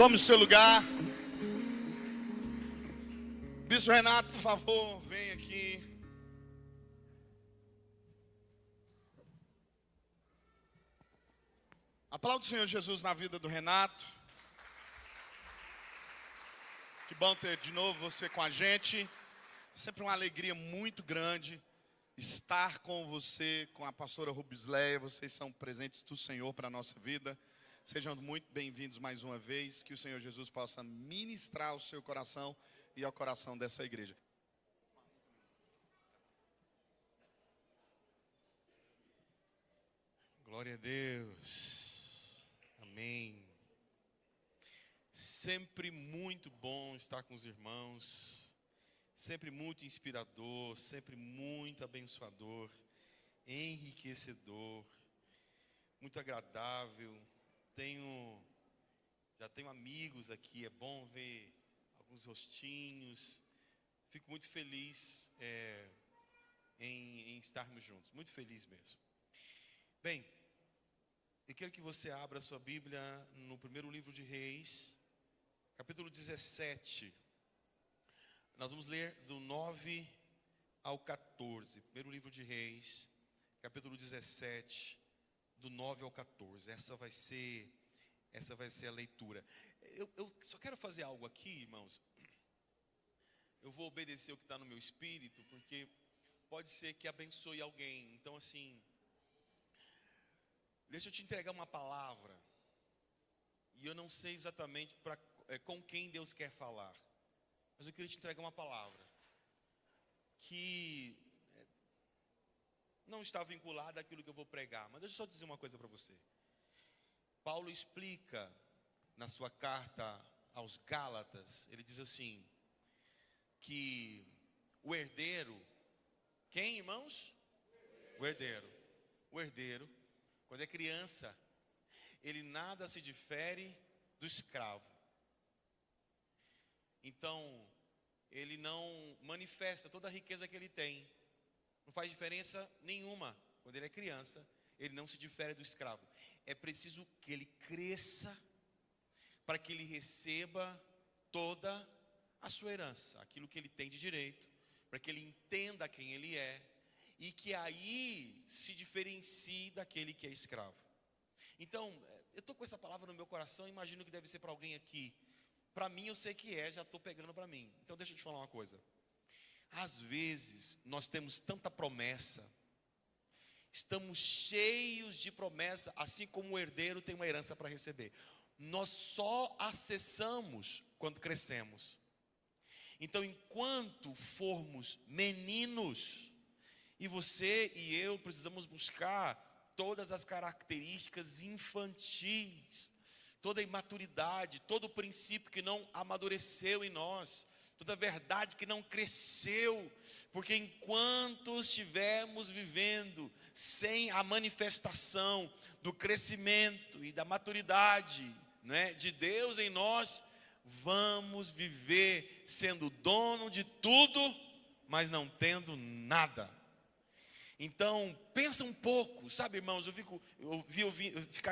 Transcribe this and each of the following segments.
Tome o seu lugar. Bispo Renato, por favor, vem aqui. Aplauda o Senhor Jesus na vida do Renato. Que bom ter de novo você com a gente. Sempre uma alegria muito grande estar com você, com a pastora Rubisleia. Vocês são presentes do Senhor para a nossa vida. Sejam muito bem-vindos mais uma vez. Que o Senhor Jesus possa ministrar ao seu coração e ao coração dessa igreja. Glória a Deus. Amém. Sempre muito bom estar com os irmãos. Sempre muito inspirador, sempre muito abençoador, enriquecedor, muito agradável. Já tenho amigos aqui, é bom ver alguns rostinhos. Fico muito feliz em estarmos juntos, muito feliz mesmo. Bem, eu quero que você abra a sua Bíblia no primeiro livro de Reis, capítulo 17. Nós vamos ler do 9 ao 14. Primeiro livro de Reis, capítulo 17, do 9 ao 14. Essa vai ser a leitura. Eu só quero fazer algo aqui, irmãos. Eu vou obedecer o que está no meu espírito, porque pode ser que abençoe alguém. Então, assim, deixa eu te entregar uma palavra. E eu não sei exatamente com quem Deus quer falar. Mas eu queria te entregar uma palavra que não está vinculada àquilo que eu vou pregar. Mas deixa eu só dizer uma coisa para você. Paulo explica na sua carta aos Gálatas, ele diz assim, que o herdeiro, quem, irmãos? O herdeiro, quando é criança, ele nada se difere do escravo. Então, ele não manifesta toda a riqueza que ele tem. Não faz diferença nenhuma. Quando ele é criança, ele não se difere do escravo. É preciso que ele cresça para que ele receba toda a sua herança, aquilo que ele tem de direito, para que ele entenda quem ele é e que aí se diferencie daquele que é escravo. Então, eu estou com essa palavra no meu coração, imagino que deve ser para alguém aqui. Para mim eu sei que já estou pegando para mim. Então deixa eu te falar uma coisa. Às vezes nós temos tanta promessa, estamos cheios de promessa, assim como o herdeiro tem uma herança para receber. Nós só acessamos quando crescemos. Então, enquanto formos meninos, e você e eu precisamos buscar todas as características infantis, toda a imaturidade, todo o princípio que não amadureceu em nós, toda a verdade que não cresceu, porque enquanto estivermos vivendo sem a manifestação do crescimento e da maturidade, né, de Deus em nós, vamos viver sendo dono de tudo, mas não tendo nada. Então, pensa um pouco, sabe, irmãos,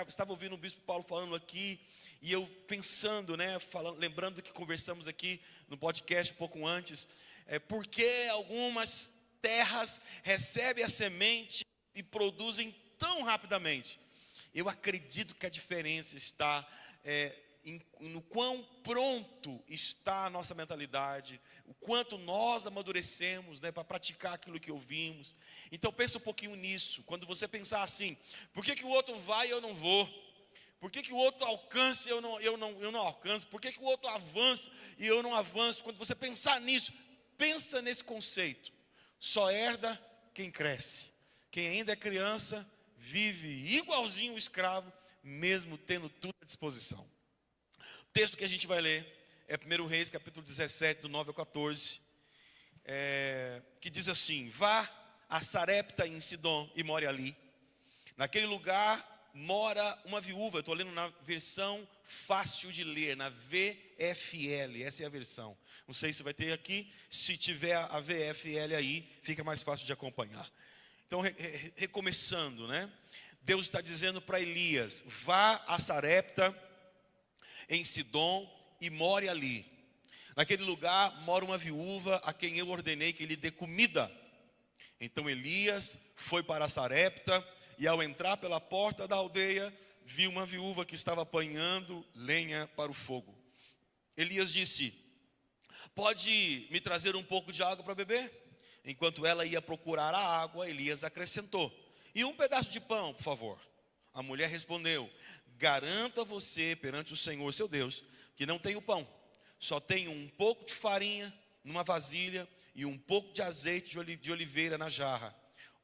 estava ouvindo o bispo Paulo falando aqui, e eu pensando, né, lembrando que conversamos aqui no podcast um pouco antes, por que algumas terras recebem a semente e produzem tão rapidamente? Eu acredito que a diferença está no quão pronto está a nossa mentalidade, o quanto nós amadurecemos, né, para praticar aquilo que ouvimos. Então pensa um pouquinho nisso. Quando você pensar assim, por que o outro vai e eu não vou? Por que o outro alcança e eu não alcanço? Por que o outro avança e eu não avanço? Quando você pensar nisso, pensa nesse conceito. Só herda quem cresce. Quem ainda é criança vive igualzinho o escravo, mesmo tendo tudo à disposição. O texto que a gente vai ler é 1 Reis, capítulo 17, do 9 ao 14, que diz assim: vá a Sarepta em Sidom e more ali. Naquele lugar mora uma viúva. Eu estou lendo na versão fácil de ler, na VFL, essa é a versão. Não sei se vai ter aqui, se tiver a VFL aí, fica mais fácil de acompanhar. Então, recomeçando, né? Deus está dizendo para Elias: vá a Sarepta em Sidom e more ali. Naquele lugar mora uma viúva a quem eu ordenei que lhe dê comida. Então Elias foi para Sarepta e ao entrar pela porta da aldeia, viu uma viúva que estava apanhando lenha para o fogo. Elias disse: pode me trazer um pouco de água para beber? Enquanto ela ia procurar a água, Elias acrescentou: e um pedaço de pão, por favor. A mulher respondeu: garanto a você perante o Senhor seu Deus que não tenho pão, só tenho um pouco de farinha numa vasilha e um pouco de azeite de oliveira na jarra.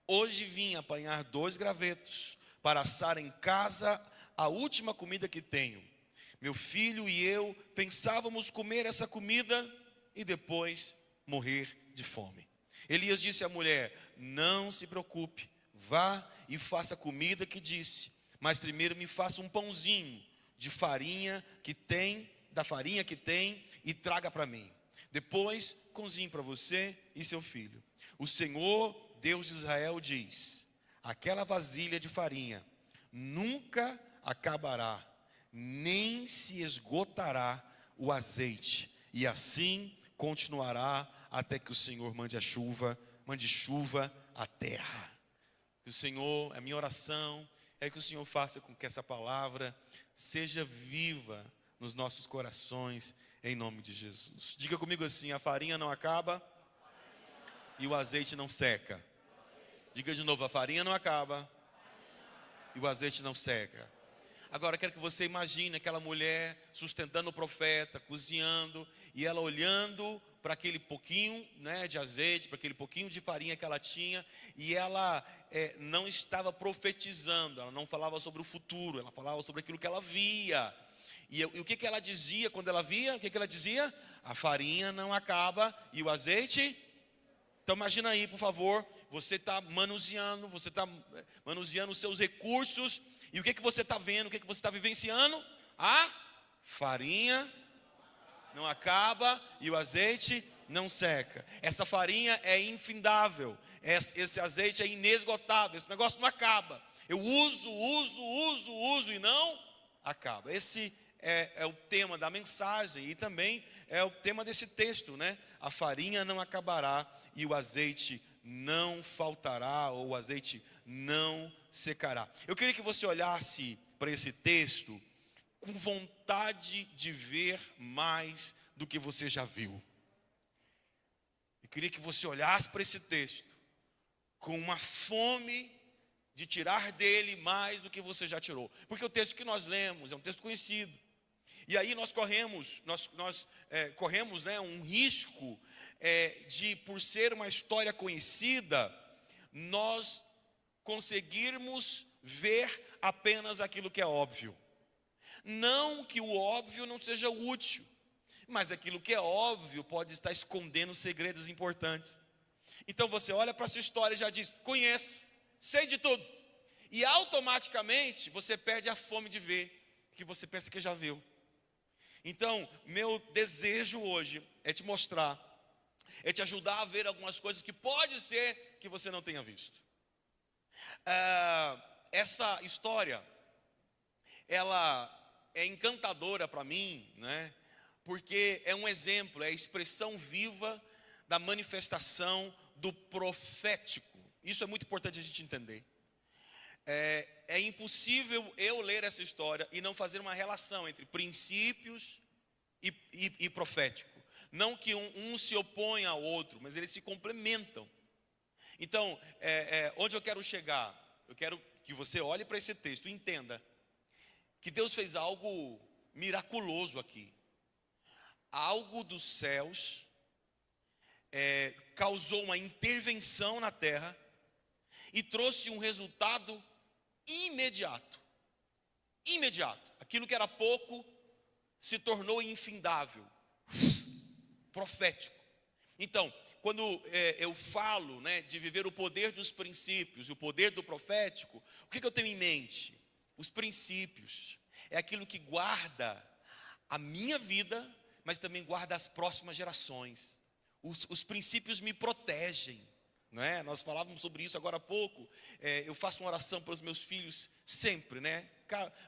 Hoje vim apanhar 2 gravetos para assar em casa a última comida que tenho. Meu filho e eu pensávamos comer essa comida e depois morrer de fome. Elias disse à mulher: não se preocupe, vá e faça a comida que disse, mas primeiro me faça um pãozinho de farinha que tem, e traga para mim. Depois cozinhe para você e seu filho. O Senhor, Deus de Israel, diz: aquela vasilha de farinha nunca acabará, nem se esgotará o azeite, e assim continuará até que o Senhor mande chuva à terra. Que o Senhor, a minha oração é que o Senhor faça com que essa palavra seja viva nos nossos corações, em nome de Jesus. Diga comigo assim: a farinha não acaba e o azeite não seca. Diga de novo: a farinha não acaba e o azeite não seca. Agora eu quero que você imagine aquela mulher sustentando o profeta, cozinhando, e ela olhando para aquele pouquinho, né, de azeite, para aquele pouquinho de farinha que ela tinha, e ela não estava profetizando, ela não falava sobre o futuro, ela falava sobre aquilo que ela via. E o que ela dizia quando ela via? O que ela dizia? A farinha não acaba e o azeite. Então imagina aí, por favor, você está manuseando os seus recursos, e o que você está vendo, o que você está vivenciando? A farinha não acaba e o azeite não seca. Essa farinha é infindável, esse azeite é inesgotável, esse negócio não acaba. Eu uso e não acaba. Esse é o tema da mensagem e também é o tema desse texto, né? A farinha não acabará e o azeite não faltará, ou o azeite não secará. Eu queria que você olhasse para esse texto com vontade de ver mais do que você já viu. Eu queria que você olhasse para esse texto com uma fome de tirar dele mais do que você já tirou. Porque o texto que nós lemos é um texto conhecido. E aí nós corremos, né, um risco de, por ser uma história conhecida, nós conseguirmos ver apenas aquilo que é óbvio. Não que o óbvio não seja útil, mas aquilo que é óbvio pode estar escondendo segredos importantes. Então você olha para essa história e já diz: conheço, sei de tudo. E automaticamente você perde a fome de ver, que você pensa que já viu. Então, meu desejo hoje é te mostrar, é te ajudar a ver algumas coisas que pode ser que você não tenha visto. Essa história, ela é encantadora para mim, né? Porque é um exemplo, é a expressão viva da manifestação do profético. Isso é muito importante a gente entender. É impossível eu ler essa história e não fazer uma relação entre princípios e profético. Não que um se oponha ao outro, mas eles se complementam. Então, onde eu quero chegar? Eu quero que você olhe para esse texto e entenda que Deus fez algo miraculoso aqui. Algo dos céus causou uma intervenção na terra e trouxe um resultado imediato. Aquilo que era pouco se tornou infindável. Profético. Então, quando eu falo, né, de viver o poder dos princípios e o poder do profético, o que eu tenho em mente? Os princípios é aquilo que guarda a minha vida, mas também guarda as próximas gerações. Os princípios me protegem, não é? Nós falávamos sobre isso agora há pouco. Eu faço uma oração para os meus filhos sempre, né?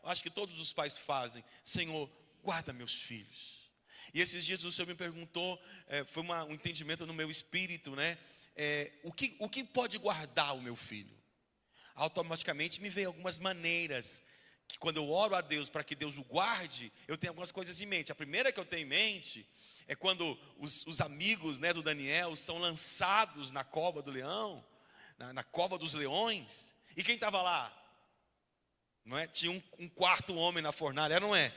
Acho que todos os pais fazem. Senhor, guarda meus filhos. E esses dias o Senhor me perguntou, foi um entendimento no meu espírito, né? O que pode guardar o meu filho? Automaticamente me veio algumas maneiras, que quando eu oro a Deus para que Deus o guarde, eu tenho algumas coisas em mente. A primeira que eu tenho em mente é quando os amigos, né, do Daniel são lançados na cova do leão, na cova dos leões. E quem estava lá? Não é? Tinha um quarto homem na fornalha, não é?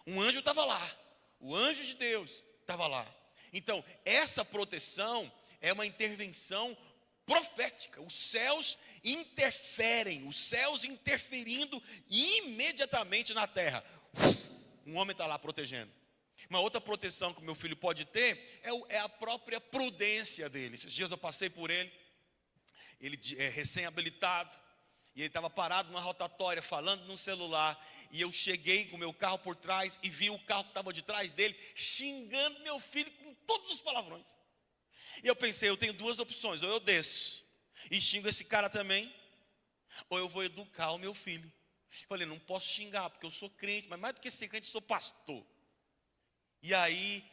Um anjo estava lá. O anjo de Deus estava lá. Então, essa proteção é uma intervenção profética. Os céus interferem, os céus interferindo imediatamente na terra. Um homem está lá protegendo. Uma outra proteção que o meu filho pode ter é a própria prudência dele. Esses dias eu passei por ele é recém-habilitado, e ele estava parado numa rotatória, falando no celular, e eu cheguei com o meu carro por trás, e vi o carro que estava de trás dele, xingando meu filho com todos os palavrões. E eu pensei, eu tenho duas opções: ou eu desço e xingo esse cara também, ou eu vou educar o meu filho. Falei, não posso xingar, porque eu sou crente, mas mais do que ser crente, eu sou pastor. E aí,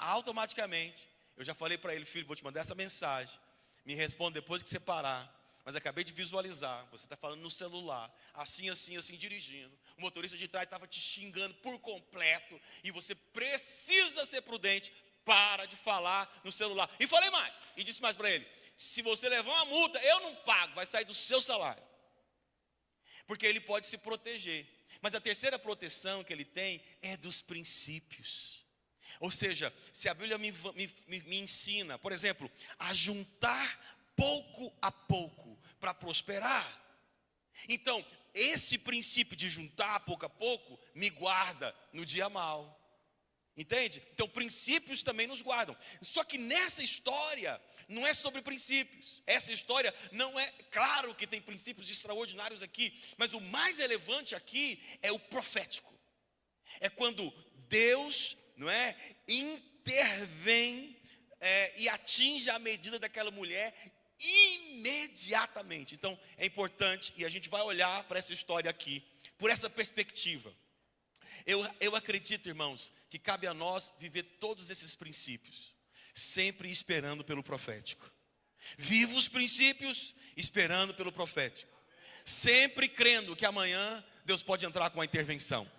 automaticamente, eu já falei para ele, filho, vou te mandar essa mensagem, me responde depois que você parar. Mas acabei de visualizar, você está falando no celular, assim, dirigindo. O motorista de trás estava te xingando por completo, e você precisa ser prudente, para de falar no celular. E falei mais, e disse mais para ele, se você levar uma multa, eu não pago, vai sair do seu salário. Porque ele pode se proteger. Mas a terceira proteção que ele tem é dos princípios. Ou seja, se a Bíblia me ensina, por exemplo, a juntar pouco a pouco para prosperar. Então, esse princípio de juntar pouco a pouco me guarda no dia mau. Entende? Então, princípios também nos guardam. Só que nessa história não é sobre princípios. Essa história não é, claro que tem princípios extraordinários aqui, mas o mais relevante aqui é o profético. É quando Deus, não é, intervém e atinge a medida daquela mulher imediatamente. Então, é importante, e a gente vai olhar para essa história aqui por essa perspectiva. Eu acredito, irmãos, que cabe a nós viver todos esses princípios, sempre esperando pelo profético. Viva os princípios, esperando pelo profético. Sempre crendo que amanhã Deus pode entrar com a intervenção.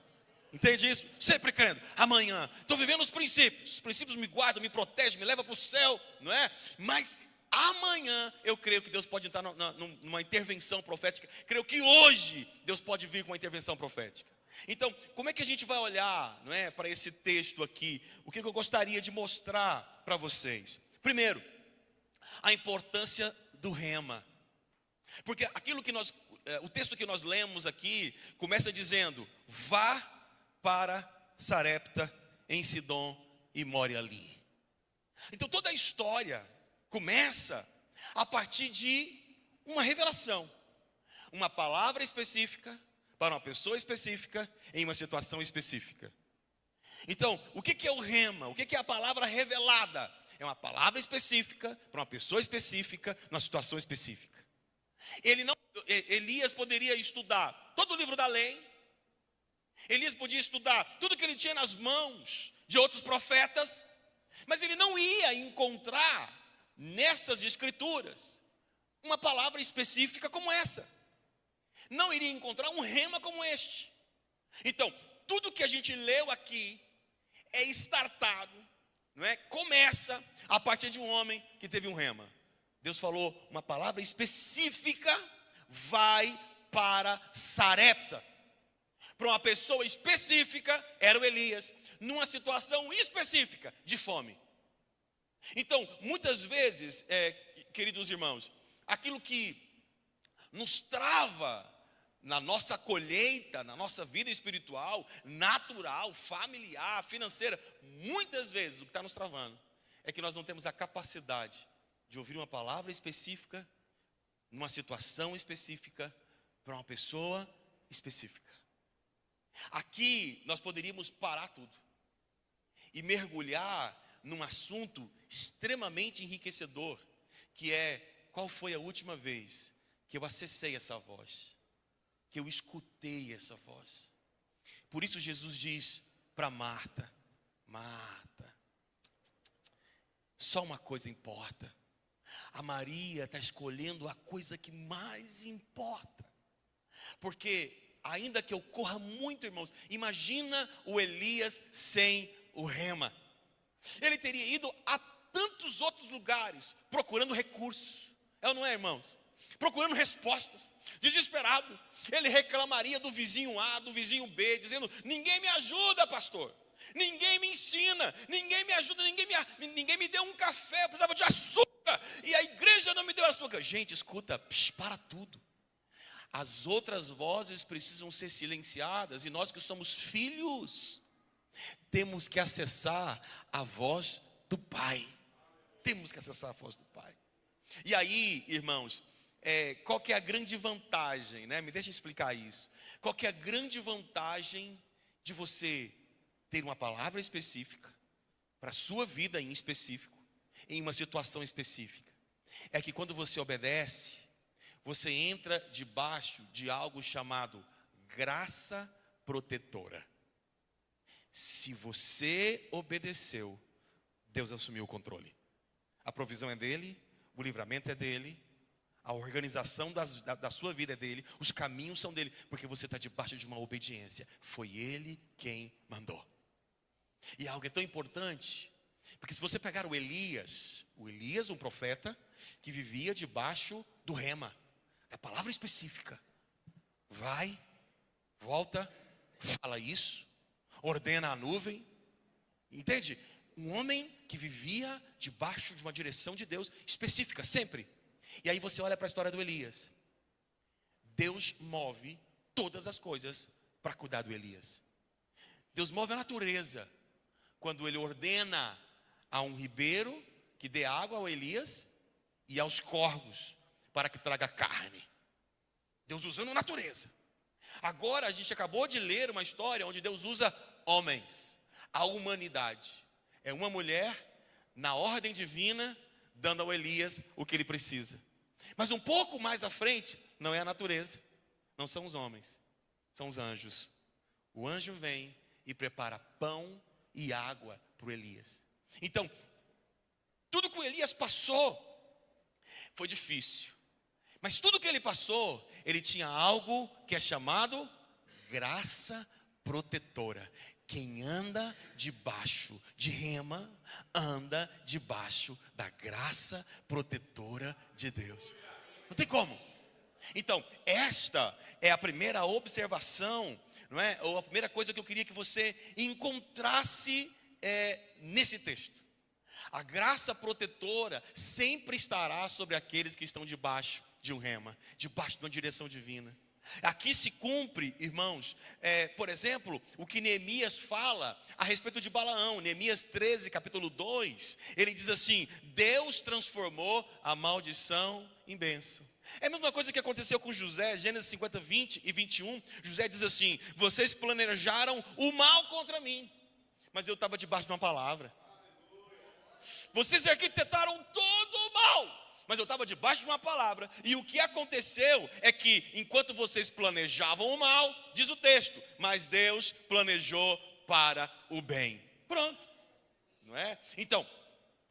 Entende isso? Sempre crendo. Amanhã, estou vivendo os princípios me guardam, me protegem, me levam para o céu, não é? Mas amanhã eu creio que Deus pode entrar numa intervenção profética. Creio que hoje Deus pode vir com uma intervenção profética. Então, como é que a gente vai olhar, não é, para esse texto aqui? O que eu gostaria de mostrar para vocês? Primeiro, a importância do rema. Porque aquilo que o texto que nós lemos aqui começa dizendo: vá para Sarepta em Sidom e more ali. Então toda a história começa a partir de uma revelação, uma palavra específica para uma pessoa específica em uma situação específica. Então, o que é o rema? O que é a palavra revelada? É uma palavra específica para uma pessoa específica, numa situação específica. Elias poderia estudar todo o livro da lei. Elias podia estudar tudo que ele tinha nas mãos de outros profetas, mas ele não ia encontrar nessas escrituras uma palavra específica como essa. Não iria encontrar um rema como este. Então, tudo que a gente leu aqui é startado, não é? Começa a partir de um homem que teve um rema. Deus falou uma palavra específica: vai para Sarepta. Para uma pessoa específica, era o Elias, numa situação específica de fome. Então, muitas vezes, queridos irmãos, aquilo que nos trava na nossa colheita, na nossa vida espiritual, natural, familiar, financeira, muitas vezes o que está nos travando é que nós não temos a capacidade de ouvir uma palavra específica, numa situação específica, para uma pessoa específica. Aqui nós poderíamos parar tudo e mergulhar num assunto extremamente enriquecedor, que é: qual foi a última vez que eu acessei essa voz, que eu escutei essa voz? Por isso Jesus diz: para Marta: Marta, só uma coisa importa. A Maria está escolhendo a coisa que mais importa. Porque ainda que ocorra muito, irmãos, imagina o Elias sem o rema. Ele teria ido a tantos outros lugares procurando recursos. É ou não é, irmãos? Procurando respostas, desesperado. Ele reclamaria do vizinho A, do vizinho B, dizendo: ninguém me ajuda, pastor. Ninguém me ensina, ninguém me ajuda, ninguém me deu um café, eu precisava de açúcar, e a igreja não me deu açúcar. Gente, escuta, para tudo. As outras vozes precisam ser silenciadas, e nós que somos filhos, temos que acessar a voz do Pai. Temos que acessar a voz do Pai. E aí, irmãos, qual que é a grande vantagem, né? Me deixa explicar isso. Qual que é a grande vantagem de você ter uma palavra específica para a sua vida em específico, em uma situação específica? É que quando você obedece, você entra debaixo de algo chamado graça protetora. Se você obedeceu, Deus assumiu o controle. A provisão é dele, o livramento é dele, a organização da sua vida é dele, os caminhos são dele, porque você está debaixo de uma obediência. Foi ele quem mandou. E algo é tão importante, porque se você pegar o Elias, um profeta que vivia debaixo do rema, da palavra específica, vai, volta, fala isso, ordena a nuvem, entende? Um homem que vivia debaixo de uma direção de Deus específica, sempre. E aí você olha para a história do Elias. Deus move todas as coisas para cuidar do Elias. Deus move a natureza quando ele ordena a um ribeiro que dê água ao Elias e aos corvos para que traga carne. Deus usando a natureza. Agora a gente acabou de ler uma história onde Deus usa homens, a humanidade. É uma mulher na ordem divina dando ao Elias o que ele precisa. Mas um pouco mais à frente, não é a natureza, não são os homens, são os anjos. O anjo vem e prepara pão e água para o Elias. Então, tudo que o Elias passou foi difícil. Mas tudo que ele passou, ele tinha algo que é chamado graça protetora. Quem anda debaixo de rema, anda debaixo da graça protetora de Deus. Não tem como. Então, esta é a primeira observação, não é? Ou a primeira coisa que eu queria que você encontrasse nesse texto. A graça protetora sempre estará sobre aqueles que estão debaixo de um rema, debaixo de uma direção divina. Aqui se cumpre, irmãos, por exemplo, o que Neemias fala a respeito de Balaão. Neemias 13, capítulo 2, ele diz assim: Deus transformou a maldição em bênção. É a mesma coisa que aconteceu com José, Gênesis 50, 20 e 21. José diz assim: vocês planejaram o mal contra mim, mas eu estava debaixo de uma palavra. Vocês arquitetaram todo o mal, mas eu estava debaixo de uma palavra. E o que aconteceu é que enquanto vocês planejavam o mal, diz o texto, mas Deus planejou para o bem. Pronto, não é? Então,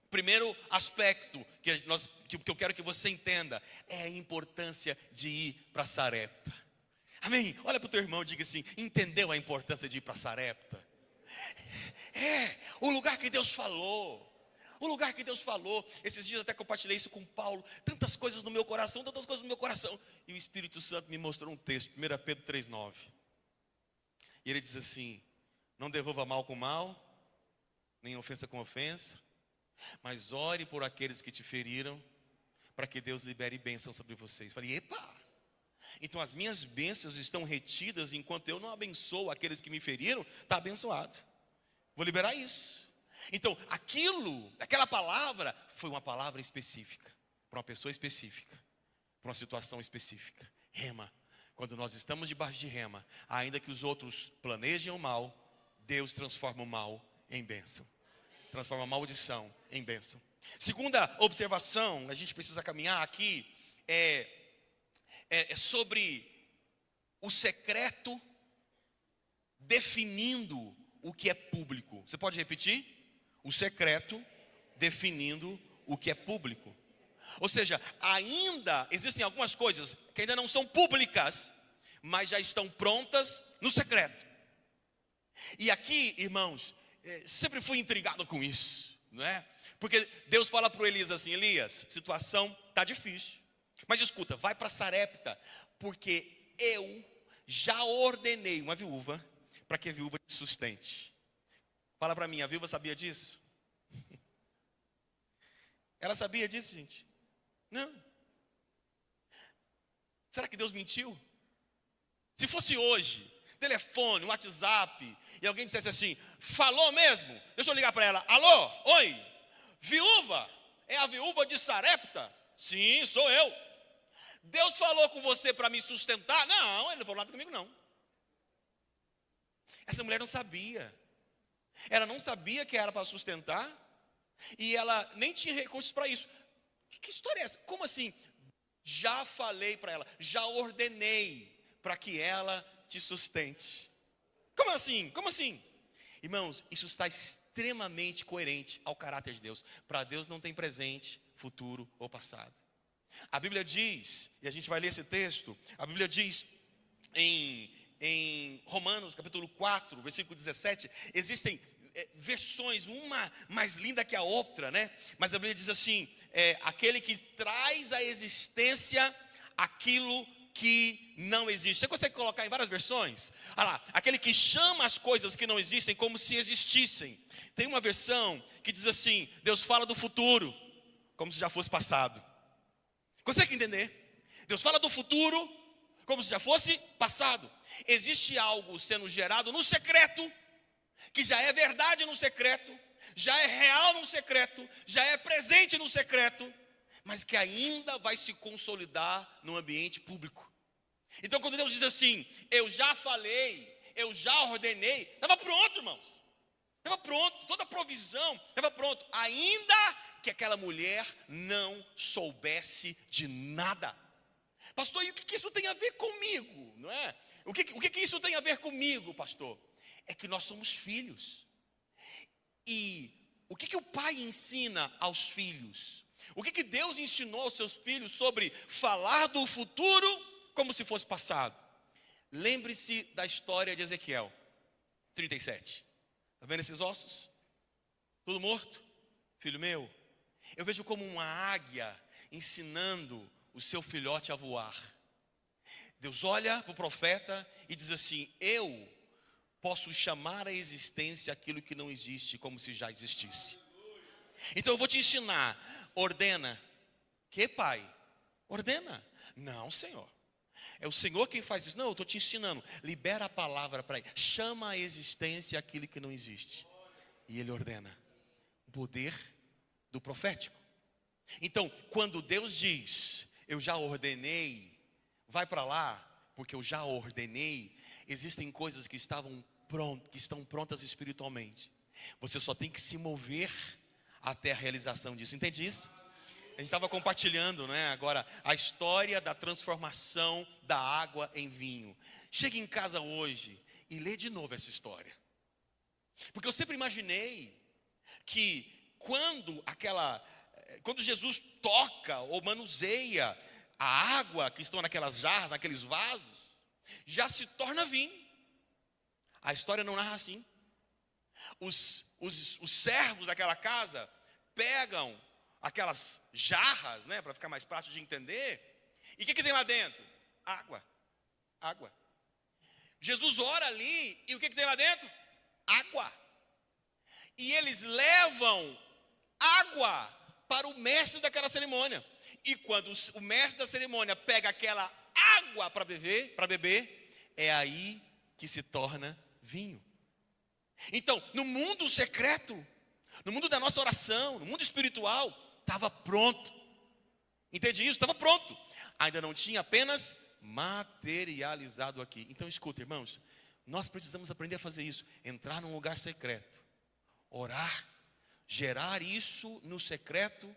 primeiro aspecto que eu quero que você entenda é a importância de ir para Sarepta. Amém? Olha para o teu irmão e diga assim: entendeu a importância de ir para Sarepta? O lugar que Deus falou. O lugar que Deus falou. Esses dias até compartilhei isso com Paulo. Tantas coisas no meu coração, tantas coisas no meu coração. E o Espírito Santo me mostrou um texto, 1 Pedro 3,9. E ele diz assim: não devolva mal com mal, nem ofensa com ofensa, mas ore por aqueles que te feriram, para que Deus libere bênção sobre vocês. Falei: epa! Então as minhas bênçãos estão retidas, enquanto eu não abençoo aqueles que me feriram, está abençoado. Vou liberar isso. Então, aquela palavra foi uma palavra específica, para uma pessoa específica, para uma situação específica. Rema. Quando nós estamos debaixo de rema, ainda que os outros planejem o mal, Deus transforma o mal em bênção. Transforma a maldição em bênção. Segunda observação, a gente precisa caminhar aqui, é sobre o secreto definindo o que é público. Você pode repetir? O secreto definindo o que é público. Ou seja, ainda existem algumas coisas que ainda não são públicas, mas já estão prontas no secreto. E aqui, irmãos, sempre fui intrigado com isso, não é? Porque Deus fala para o Elias assim: Elias, situação está difícil, mas escuta, vai para Sarepta, porque eu já ordenei uma viúva para que a viúva te sustente. Fala para mim, a viúva sabia disso? Ela sabia disso, gente? Não. Será que Deus mentiu? Se fosse hoje, telefone, WhatsApp, e alguém dissesse assim: falou mesmo? Deixa eu ligar para ela. Alô, oi, viúva, é a viúva de Sarepta? Sim, sou eu. Deus falou com você para me sustentar? Não, ele não falou nada comigo não. Essa mulher não sabia. Ela não sabia que era para sustentar, e ela nem tinha recursos para isso. Que história é essa? Como assim? Já falei para ela, já ordenei para que ela te sustente. Como assim? Como assim? Irmãos, isso está extremamente coerente ao caráter de Deus. Para Deus não tem presente, futuro ou passado. A Bíblia diz, e a gente vai ler esse texto, a Bíblia diz em Romanos capítulo 4, versículo 17, existem versões, uma mais linda que a outra, né? Mas a Bíblia diz assim: aquele que traz à existência aquilo que não existe. Você consegue colocar em várias versões? Olha lá, aquele que chama as coisas que não existem como se existissem. Tem uma versão que diz assim: Deus fala do futuro como se já fosse passado. Consegue entender? Deus fala do futuro como se já fosse passado. Existe algo sendo gerado no secreto, que já é verdade no secreto, já é real no secreto, já é presente no secreto, mas que ainda vai se consolidar no ambiente público. Então quando Deus diz assim: eu já falei, eu já ordenei, estava pronto, irmãos. Estava pronto, toda a provisão estava pronto, ainda que aquela mulher não soubesse de nada. Pastor, e o que isso tem a ver comigo? Não é? O que isso tem a ver comigo, pastor? É que nós somos filhos. E o que o pai ensina aos filhos? O que Deus ensinou aos seus filhos sobre falar do futuro como se fosse passado? Lembre-se da história de Ezequiel 37. Está vendo esses ossos? Tudo morto? Filho meu, eu vejo como uma águia ensinando o seu filhote a voar. Deus olha para o profeta e diz assim: eu posso chamar à existência aquilo que não existe como se já existisse. Então eu vou te ensinar. Ordena. Que pai? Ordena. Não, Senhor. É o Senhor quem faz isso. Não, eu estou te ensinando. Libera a palavra para ele. Chama à existência aquilo que não existe. E ele ordena. O poder do profético. Então, quando Deus diz: eu já ordenei, vai para lá, porque eu já ordenei. Existem coisas que estão prontas espiritualmente. Você só tem que se mover até a realização disso. Entende isso? A gente estava compartilhando, né, agora a história da transformação da água em vinho. Chegue em casa hoje e lê de novo essa história. Porque eu sempre imaginei que quando Jesus toca ou manuseia a água que estão naquelas jarras, naqueles vasos, já se torna vinho. A história não narra assim. Os servos daquela casa pegam aquelas jarras, né, para ficar mais prático de entender. E o que tem lá dentro? Água. Jesus ora ali, e o que tem lá dentro? Água. E eles levam água para o mestre daquela cerimônia. E quando o mestre da cerimônia pega aquela água para beber, é aí que se torna vinho. Então, no mundo secreto, no mundo da nossa oração, no mundo espiritual, estava pronto. Entende isso? Estava pronto. Ainda não tinha apenas materializado aqui. Então escuta, irmãos, nós precisamos aprender a fazer isso. Entrar num lugar secreto, orar, gerar isso no secreto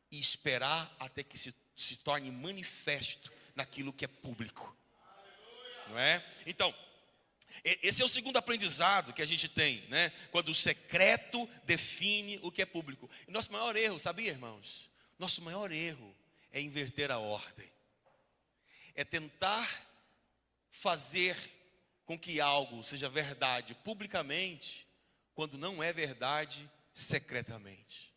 e esperar até que se torne manifesto naquilo que é público. Não é? Então, Esse é o segundo aprendizado que a gente tem, né? Quando o secreto define o que é público. E nosso maior erro, sabia, irmãos? Nosso maior erro é inverter a ordem. É tentar fazer com que algo seja verdade publicamente, quando não é verdade secretamente.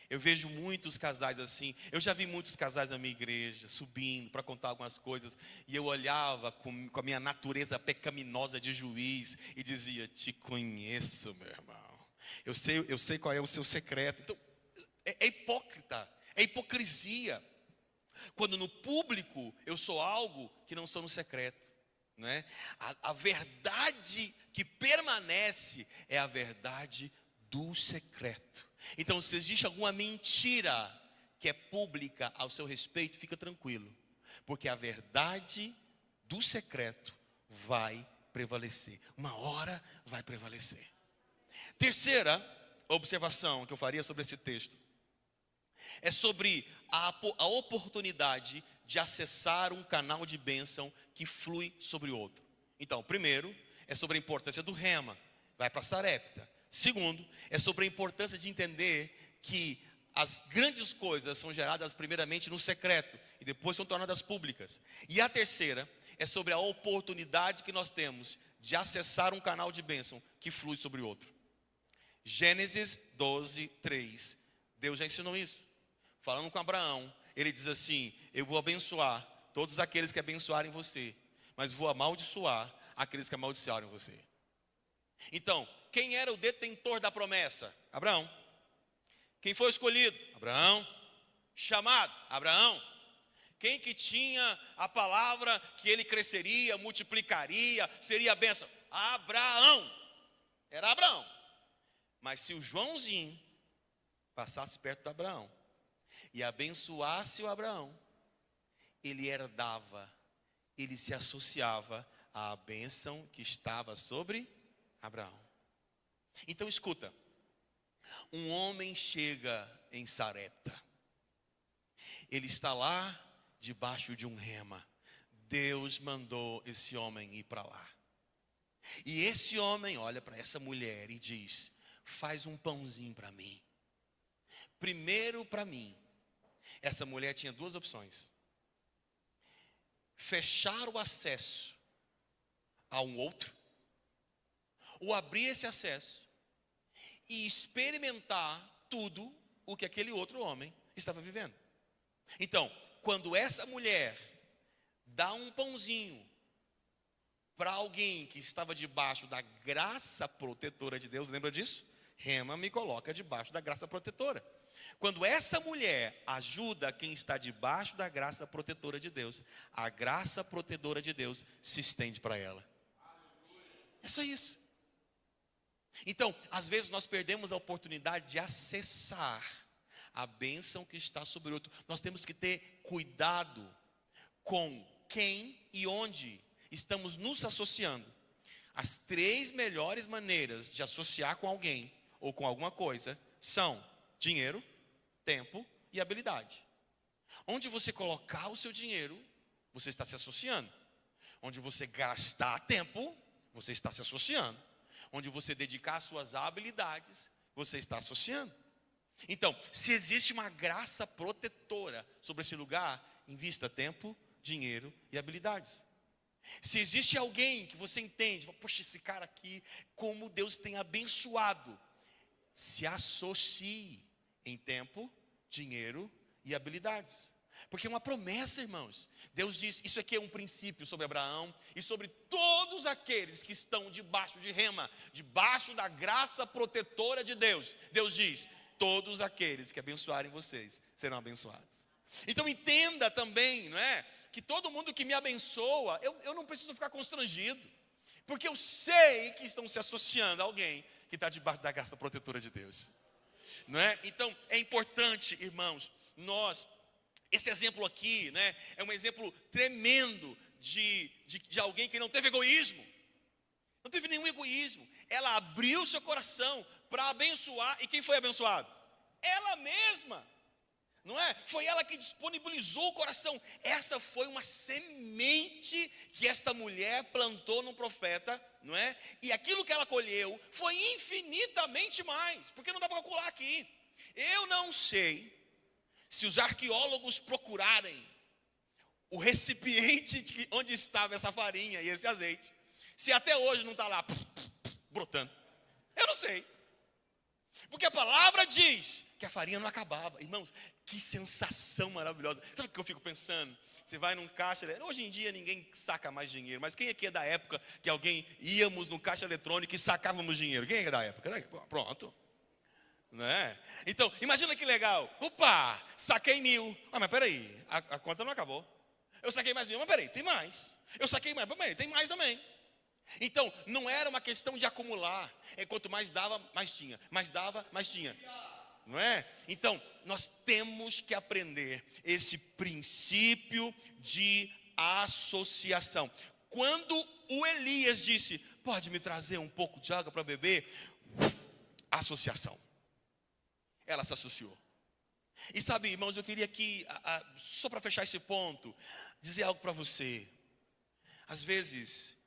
Eu vejo muitos casais assim. Eu já vi muitos casais na minha igreja subindo para contar algumas coisas, e eu olhava com a minha natureza pecaminosa de juiz e dizia: te conheço, meu irmão. Eu sei qual é o seu secreto. Então, é hipócrita, é hipocrisia. Quando no público eu sou algo que não sou no secreto, né? A verdade que permanece é a verdade do secreto. Então, se existe alguma mentira que é pública ao seu respeito, fica tranquilo, porque a verdade do secreto vai prevalecer. Uma hora vai prevalecer. Terceira observação que eu faria sobre esse texto é sobre a oportunidade de acessar um canal de bênção que flui sobre o outro. Então, primeiro, é sobre a importância do rema, vai para Sarepta. Segundo, é sobre a importância de entender que as grandes coisas são geradas primeiramente no secreto e depois são tornadas públicas. E a terceira é sobre a oportunidade que nós temos de acessar um canal de bênção que flui sobre o outro. Gênesis 12, 3. Deus já ensinou isso. Falando com Abraão, ele diz assim: eu vou abençoar todos aqueles que abençoarem você, mas vou amaldiçoar aqueles que amaldiçoarem você. Então, quem era o detentor da promessa? Abraão. Quem foi escolhido? Abraão. Chamado? Abraão. Quem que tinha a palavra que ele cresceria, multiplicaria, seria a bênção? Abraão. Era Abraão. Mas se o Joãozinho passasse perto de Abraão e abençoasse o Abraão, ele herdava, ele se associava à bênção que estava sobre Abraão. Então escuta, um homem chega em Sarepta, ele está lá debaixo de um rema. Deus mandou esse homem ir para lá. E esse homem olha para essa mulher e diz: faz um pãozinho para mim. Primeiro para mim. Essa mulher tinha duas opções: fechar o acesso a um outro, ou abrir esse acesso e experimentar tudo o que aquele outro homem estava vivendo. Então, quando essa mulher dá um pãozinho para alguém que estava debaixo da graça protetora de Deus, lembra disso? Rema me coloca debaixo da graça protetora. Quando essa mulher ajuda quem está debaixo da graça protetora de Deus, a graça protetora de Deus se estende para ela. É só isso. Então, às vezes nós perdemos a oportunidade de acessar a bênção que está sobre o outro. Nós temos que ter cuidado com quem e onde estamos nos associando. As 3 melhores maneiras de associar com alguém ou com alguma coisa são dinheiro, tempo e habilidade. Onde você colocar o seu dinheiro, você está se associando. Onde você gastar tempo, você está se associando. Onde você dedicar suas habilidades, você está associando. Então, se existe uma graça protetora sobre esse lugar, invista tempo, dinheiro e habilidades. Se existe alguém que você entende, poxa, esse cara aqui, como Deus tem abençoado, se associe em tempo, dinheiro e habilidades. Porque é uma promessa, irmãos. Deus diz, isso aqui é um princípio sobre Abraão e sobre todos aqueles que estão debaixo de rema, debaixo da graça protetora de Deus. Deus diz, todos aqueles que abençoarem vocês serão abençoados. Então entenda também, não é? Que todo mundo que me abençoa, eu não preciso ficar constrangido. Porque eu sei que estão se associando a alguém que está debaixo da graça protetora de Deus. Não é? Então é importante, irmãos, esse exemplo aqui, né, é um exemplo tremendo de alguém que não teve egoísmo. Não teve nenhum egoísmo. Ela abriu seu coração para abençoar. E quem foi abençoado? Ela mesma. não é? Foi ela que disponibilizou o coração. Essa foi uma semente que esta mulher plantou no profeta, não é? E aquilo que ela colheu foi infinitamente mais, porque não dá para calcular aqui. Eu não sei se os arqueólogos procurarem o recipiente onde estava essa farinha e esse azeite, se até hoje não está lá brotando. Eu não sei. Porque a palavra diz que a farinha não acabava. Irmãos, que sensação maravilhosa. Sabe o que eu fico pensando? Você vai num caixa, hoje em dia ninguém saca mais dinheiro, mas quem aqui é da época que alguém íamos no caixa eletrônico e sacávamos dinheiro? Quem é da época? Pronto. Não é? Então, imagina que legal. Opa, saquei 1.000. Ah, mas peraí, a conta não acabou. Eu saquei mais 1.000, mas peraí, tem mais. Eu saquei mais, mas peraí, tem mais também. Então, não era uma questão de acumular. Quanto mais dava, mais tinha. Mais dava, mais tinha. Não é? Então, nós temos que aprender esse princípio de associação. Quando o Elias disse, pode me trazer um pouco de água para beber? Associação. Ela se associou. E sabe, irmãos, eu queria aqui, só para fechar esse ponto, dizer algo para você. Às vezes,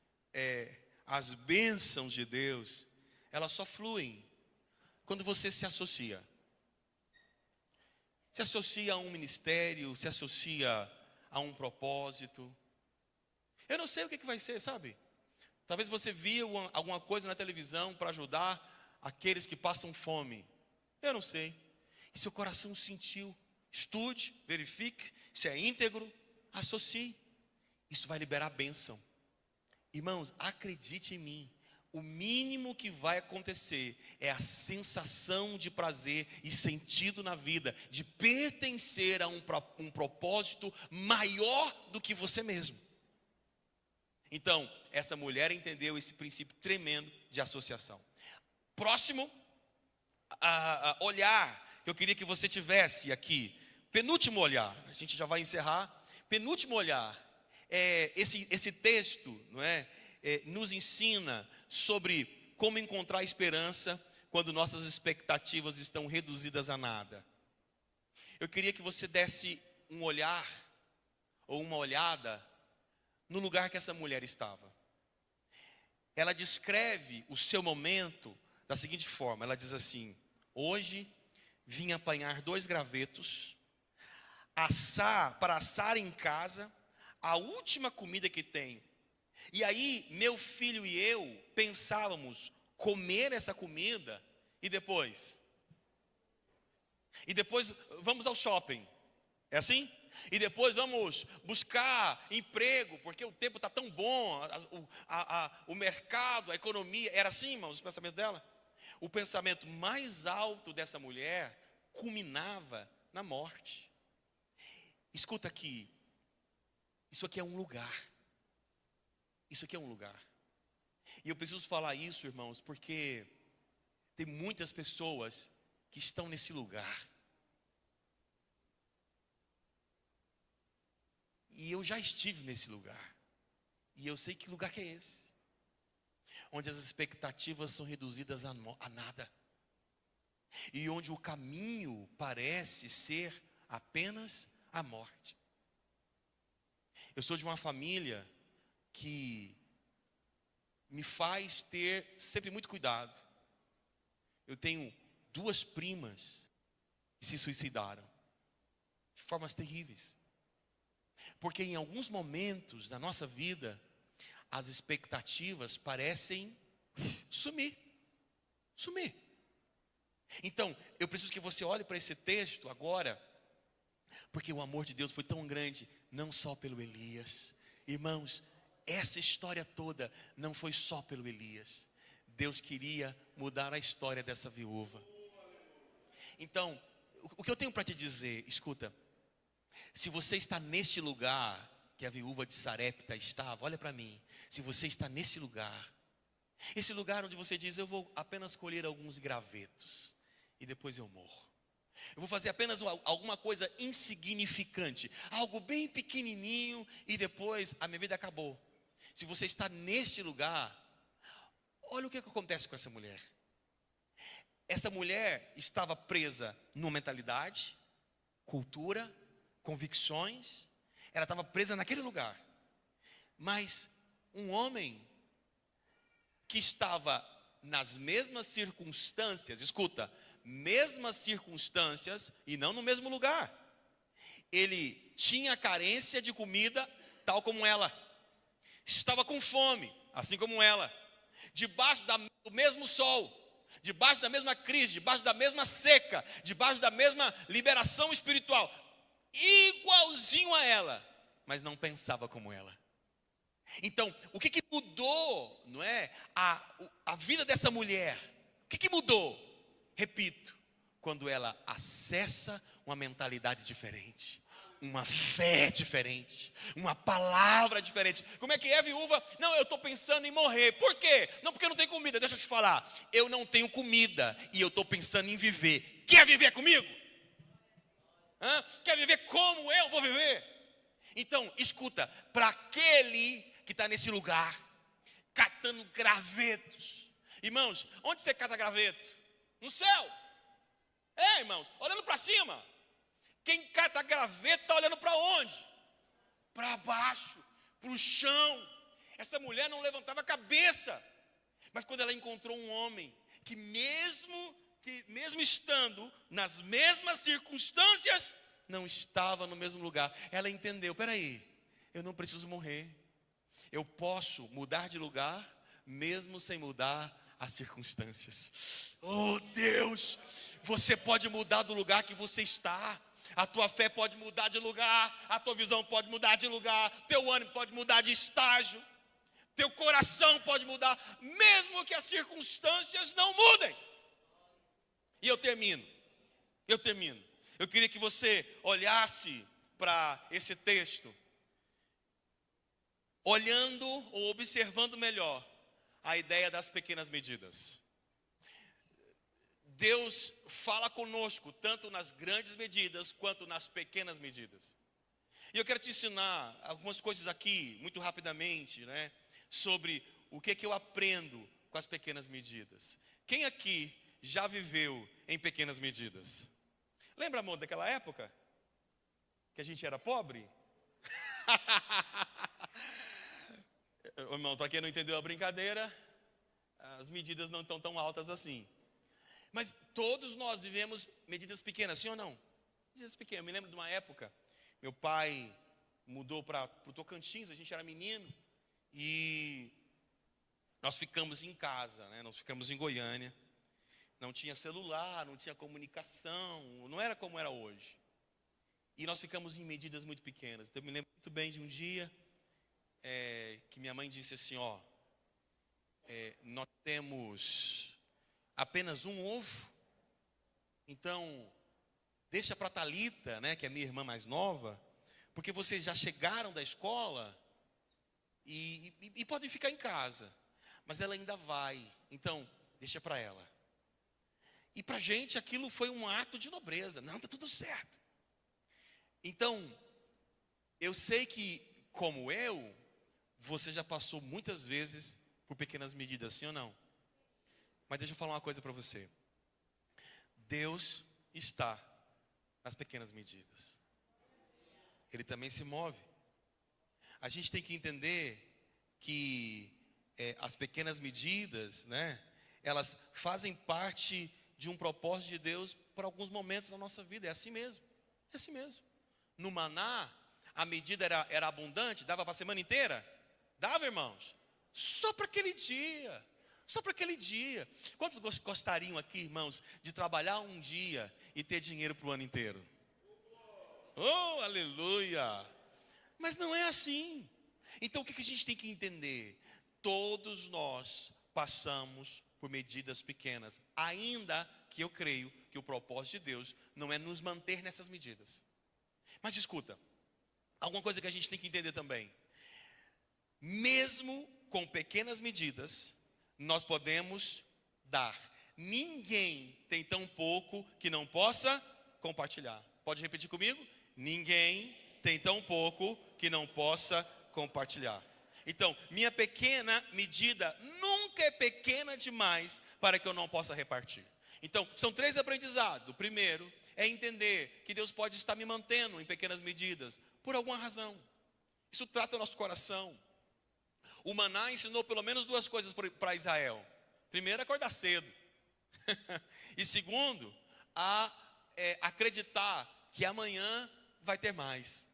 as bênçãos de Deus, elas só fluem quando você se associa. Se associa a um ministério, se associa a um propósito. Eu não sei o que vai ser, sabe? Talvez você viu alguma coisa na televisão para ajudar aqueles que passam fome. Eu não sei. E seu coração sentiu, estude, verifique, se é íntegro, associe. Isso vai liberar bênção. Irmãos, acredite em mim. O mínimo que vai acontecer é a sensação de prazer e sentido na vida, de pertencer a um propósito maior do que você mesmo. Então, essa mulher entendeu esse princípio tremendo de associação. Próximo, olhar que eu queria que você tivesse aqui. Penúltimo olhar, a gente já vai encerrar. Penúltimo olhar, esse texto, não é? Nos ensina sobre como encontrar esperança quando nossas expectativas estão reduzidas a nada. Eu queria que você desse um olhar ou uma olhada no lugar que essa mulher estava. Ela descreve o seu momento da seguinte forma, ela diz assim: hoje vim apanhar 2 gravetos, para assar em casa a última comida que tem. E aí, meu filho e eu pensávamos comer essa comida e depois vamos ao shopping. É assim? E depois vamos buscar emprego, porque o tempo está tão bom, o mercado, a economia. Era assim, irmãos, o pensamento dela? O pensamento mais alto dessa mulher culminava na morte. Escuta aqui, isso aqui é um lugar. Isso aqui é um lugar. E eu preciso falar isso, irmãos, porque tem muitas pessoas que estão nesse lugar. E eu já estive nesse lugar. E eu sei que lugar que é esse. Onde as expectativas são reduzidas a nada. E onde o caminho parece ser apenas a morte. Eu sou de uma família que me faz ter sempre muito cuidado. Eu tenho 2 primas que se suicidaram de formas terríveis. Porque em alguns momentos da nossa vida, as expectativas parecem sumir. Então, eu preciso que você olhe para esse texto agora, porque o amor de Deus foi tão grande, não só pelo Elias. Irmãos, essa história toda não foi só pelo Elias. Deus queria mudar a história dessa viúva. Então, o que eu tenho para te dizer, escuta. Se você está neste lugar que a viúva de Sarepta estava, olha para mim. Se você está nesse lugar, esse lugar onde você diz, eu vou apenas colher alguns gravetos e depois eu morro. Eu vou fazer apenas alguma coisa insignificante, algo bem pequenininho e depois a minha vida acabou. Se você está neste lugar, olha o que acontece com essa mulher. Essa mulher estava presa numa mentalidade, cultura, convicções, ela estava presa naquele lugar. Mas um homem que estava nas mesmas circunstâncias, escuta, mesmas circunstâncias e não no mesmo lugar. Ele tinha carência de comida, tal como ela. Estava com fome, assim como ela. Debaixo do mesmo sol, debaixo da mesma crise, debaixo da mesma seca, debaixo da mesma liberação espiritual, igualzinho a ela, mas não pensava como ela. Então, o que mudou, não é? A vida dessa mulher, o que mudou? Repito, quando ela acessa uma mentalidade diferente, uma fé diferente, uma palavra diferente. Como é que é, viúva? Não, eu estou pensando em morrer. Por quê? Não, porque não tem comida. Deixa eu te falar, eu não tenho comida e eu estou pensando em viver. Quer viver comigo? Quer viver como eu vou viver? Então, escuta, para aquele que está nesse lugar, catando gravetos. Irmãos, onde você cata graveto? No céu. Irmãos, olhando para cima. Quem cata graveto está olhando para onde? Para baixo, para o chão. Essa mulher não levantava a cabeça. Mas quando ela encontrou um homem que mesmo estando nas mesmas circunstâncias, não estava no mesmo lugar, ela entendeu, peraí, eu não preciso morrer. Eu posso mudar de lugar, mesmo sem mudar as circunstâncias. Oh Deus, você pode mudar do lugar que você está. A tua fé pode mudar de lugar, a tua visão pode mudar de lugar, teu ânimo pode mudar de estágio, teu coração pode mudar, mesmo que as circunstâncias não mudem. E eu termino. Eu queria que você olhasse para esse texto, olhando ou observando melhor a ideia das pequenas medidas. Deus fala conosco tanto nas grandes medidas quanto nas pequenas medidas. E eu quero te ensinar algumas coisas aqui, muito rapidamente, né, sobre o que eu aprendo com as pequenas medidas. Quem aqui já viveu em pequenas medidas? Lembra, amor, daquela época que a gente era pobre? Irmão, para quem não entendeu a brincadeira, as medidas não estão tão altas assim. Mas todos nós vivemos medidas pequenas, sim ou não? Medidas pequenas. Eu me lembro de uma época, meu pai mudou para o Tocantins, a gente era menino, e nós ficamos em casa, né? Nós ficamos em Goiânia. Não tinha celular, não tinha comunicação, não era como era hoje. E nós ficamos em medidas muito pequenas. Então, eu me lembro muito bem de um dia que minha mãe disse assim, nós temos apenas um ovo, então deixa para Thalita, né, que é minha irmã mais nova, porque vocês já chegaram da escola e podem ficar em casa, mas ela ainda vai, então deixa para ela. E para a gente aquilo foi um ato de nobreza, não, está tudo certo. Então, eu sei que, como você já passou muitas vezes por pequenas medidas, sim ou não? Mas deixa eu falar uma coisa para você. Deus está nas pequenas medidas. Ele também se move. A gente tem que entender que as pequenas medidas, né, elas fazem parte de um propósito de Deus para alguns momentos na nossa vida. É assim mesmo. É assim mesmo. No maná, a medida era abundante, dava para a semana inteira? Dava, irmãos? Só para aquele dia. Só para aquele dia. Quantos gostariam aqui, irmãos, de trabalhar um dia e ter dinheiro para o ano inteiro? Oh, aleluia! Mas não é assim. Então o que a gente tem que entender? Todos nós passamos por medidas pequenas, ainda que eu creio que o propósito de Deus não é nos manter nessas medidas. Mas escuta, alguma coisa que a gente tem que entender também. Mesmo com pequenas medidas, nós podemos dar. Ninguém tem tão pouco que não possa compartilhar. Pode repetir comigo? Ninguém tem tão pouco que não possa compartilhar. Então, minha pequena medida nunca é pequena demais para que eu não possa repartir. Então, são 3 aprendizados. O primeiro é entender que Deus pode estar me mantendo em pequenas medidas, por alguma razão. Isso trata o nosso coração. O maná ensinou pelo menos duas coisas para Israel. Primeiro, acordar cedo. E segundo, acreditar que amanhã vai ter mais.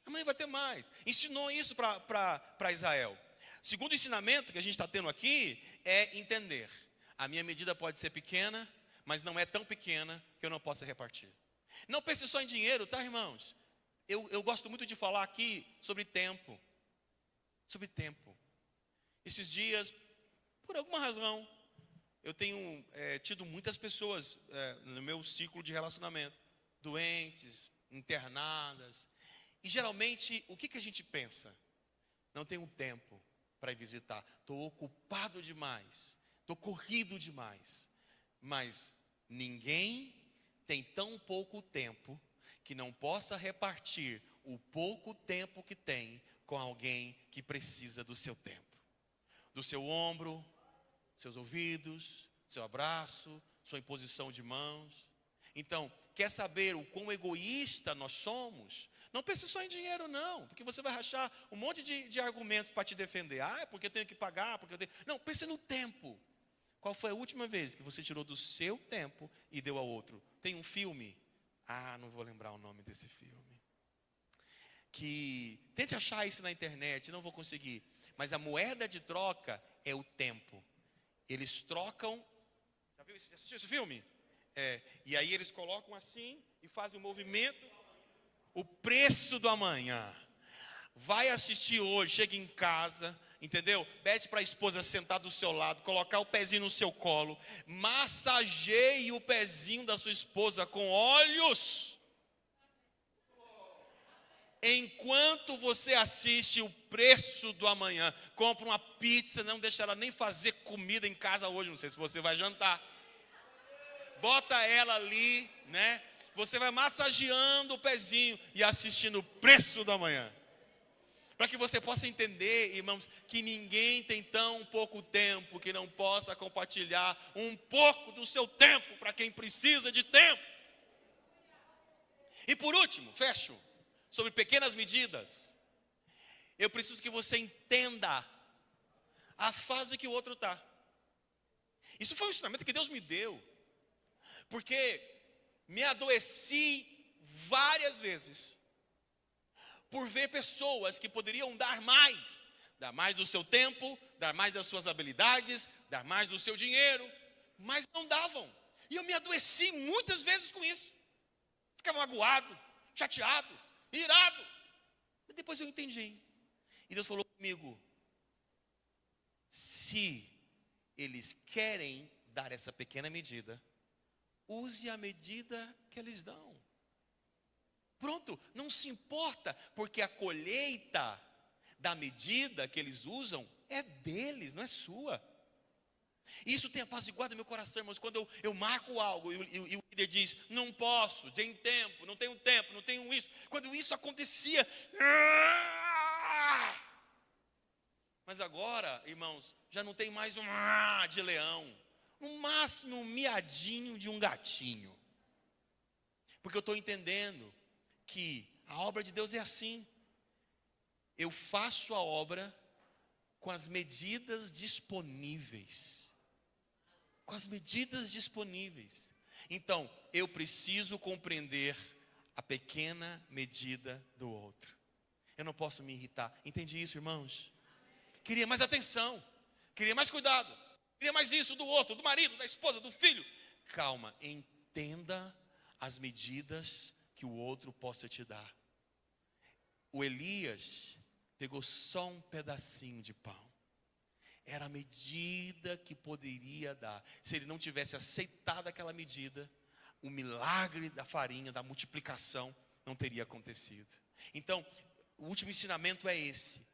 Amanhã vai ter mais. Ensinou isso para Israel. Segundo ensinamento que a gente está tendo aqui é entender. A minha medida pode ser pequena, mas não é tão pequena que eu não possa repartir. Não pense só em dinheiro, tá, irmãos? Eu gosto muito de falar aqui sobre tempo. Sobre tempo. Esses dias, por alguma razão, eu tenho tido muitas pessoas no meu ciclo de relacionamento, doentes, internadas. E geralmente, o que a gente pensa? Não tenho tempo para ir visitar. Estou ocupado demais. Estou corrido demais. Mas ninguém tem tão pouco tempo que não possa repartir o pouco tempo que tem com alguém que precisa do seu tempo. Do seu ombro, seus ouvidos, seu abraço, sua imposição de mãos. Então, quer saber o quão egoísta nós somos? Não pense só em dinheiro, não, porque você vai rachar um monte de argumentos para te defender. É porque eu tenho que pagar, porque eu tenho... Não, pense no tempo. Qual foi a última vez que você tirou do seu tempo e deu a outro? Tem um filme, não vou lembrar o nome desse filme, que tente achar isso na internet, não vou conseguir. Mas a moeda de troca é o tempo. Eles trocam, já assistiu esse filme? E aí eles colocam assim e fazem um movimento. O preço do amanhã. Vai assistir hoje, chega em casa, entendeu? Pede para a esposa sentar do seu lado, colocar o pezinho no seu colo, massageie o pezinho da sua esposa com óleos. Enquanto você assiste o preço do amanhã, compra uma pizza, não deixa ela nem fazer comida em casa hoje, não sei se você vai jantar. Bota ela ali, né? Você vai massageando o pezinho e assistindo o preço da manhã. Para que você possa entender, irmãos, que ninguém tem tão pouco tempo que não possa compartilhar um pouco do seu tempo para quem precisa de tempo. E por último, fecho, sobre pequenas medidas. Eu preciso que você entenda a fase que o outro está. Isso foi um ensinamento que Deus me deu. Porque me adoeci várias vezes por ver pessoas que poderiam dar mais do seu tempo, dar mais das suas habilidades, dar mais do seu dinheiro, mas não davam. E eu me adoeci muitas vezes com isso. Ficava magoado, chateado, irado. E depois eu entendi. E Deus falou comigo: se eles querem dar essa pequena medida, use a medida que eles dão. Pronto, não se importa, porque a colheita da medida que eles usam é deles, não é sua. E isso tem apaziguado meu coração, irmãos, quando eu marco algo e o líder diz: não posso, tem tempo, não tenho isso. Quando isso acontecia, mas agora, irmãos, já não tem mais um de leão. No máximo um miadinho de um gatinho. Porque eu estou entendendo que a obra de Deus é assim. Eu faço a obra com as medidas disponíveis. Com as medidas disponíveis. Então, eu preciso compreender a pequena medida do outro. Eu não posso me irritar. Entende isso, irmãos? Queria mais atenção. Queria mais cuidado. Queria mais isso do outro, do marido, da esposa, do filho. Calma, entenda as medidas que o outro possa te dar. O Elias pegou só um pedacinho de pão. Era a medida que poderia dar. Se ele não tivesse aceitado aquela medida, o milagre da farinha, da multiplicação, não teria acontecido. Então, o último ensinamento é esse: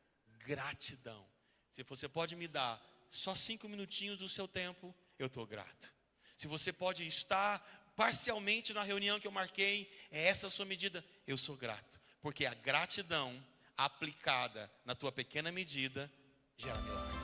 gratidão. Se você pode me dar só 5 minutinhos do seu tempo, eu estou grato. Se você pode estar parcialmente na reunião que eu marquei, é essa a sua medida, eu sou grato. Porque a gratidão aplicada na tua pequena medida gera milagre.